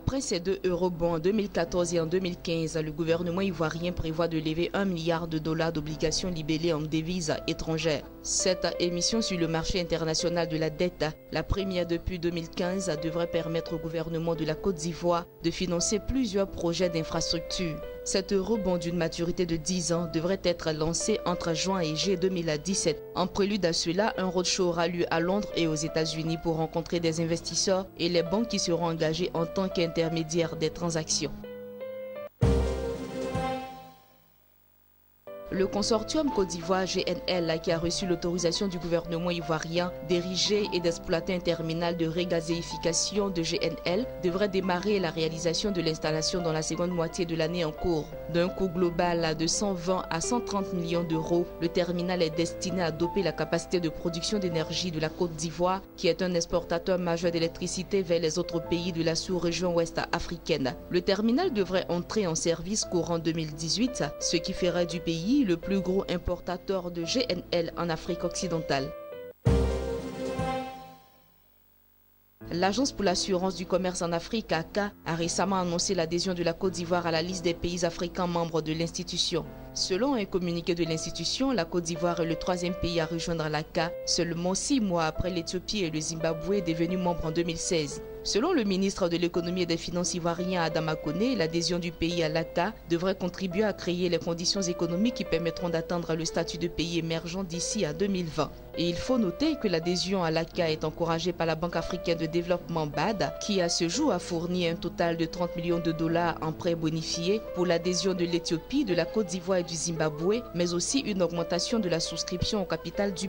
Après ces deux eurobonds en 2014 et en 2015, le gouvernement ivoirien prévoit de lever 1 milliard de dollars d'obligations libellées en devises étrangères. Cette émission sur le marché international de la dette, la première depuis 2015, devrait permettre au gouvernement de la Côte d'Ivoire de financer plusieurs projets d'infrastructure. Cet eurobond d'une maturité de 10 ans devrait être lancé entre juin et juillet 2017. En prélude à cela, un roadshow aura lieu à Londres et aux États-Unis pour rencontrer des investisseurs et les banques qui seront engagées en tant qu'intermédiaires des transactions. Le consortium Côte d'Ivoire GNL, qui a reçu l'autorisation du gouvernement ivoirien d'ériger et d'exploiter un terminal de regazéification de GNL, devrait démarrer la réalisation de l'installation dans la seconde moitié de l'année en cours. D'un coût global de 120 à 130 millions d'euros, le terminal est destiné à doper la capacité de production d'énergie de la Côte d'Ivoire, qui est un exportateur majeur d'électricité vers les autres pays de la sous-région ouest africaine. Le terminal devrait entrer en service courant 2018, ce qui ferait du pays le plus gros importateur de GNL en Afrique occidentale. L'Agence pour l'assurance du commerce en Afrique, ACA, a récemment annoncé l'adhésion de la Côte d'Ivoire à la liste des pays africains membres de l'institution. Selon un communiqué de l'institution, la Côte d'Ivoire est le troisième pays à rejoindre l'ACA, seulement 6 mois après l'Éthiopie et le Zimbabwe devenus membres en 2016. Selon le ministre de l'économie et des finances ivoirien Adama Koné, l'adhésion du pays à l'ACA devrait contribuer à créer les conditions économiques qui permettront d'atteindre le statut de pays émergent d'ici à 2020. Et il faut noter que l'adhésion à l'ACA est encouragée par la Banque africaine de développement BAD, qui à ce jour a fourni un total de 30 millions de dollars en prêts bonifiés pour l'adhésion de l'Éthiopie, de la Côte d'Ivoire et du Zimbabwe, mais aussi une augmentation de la souscription au capital du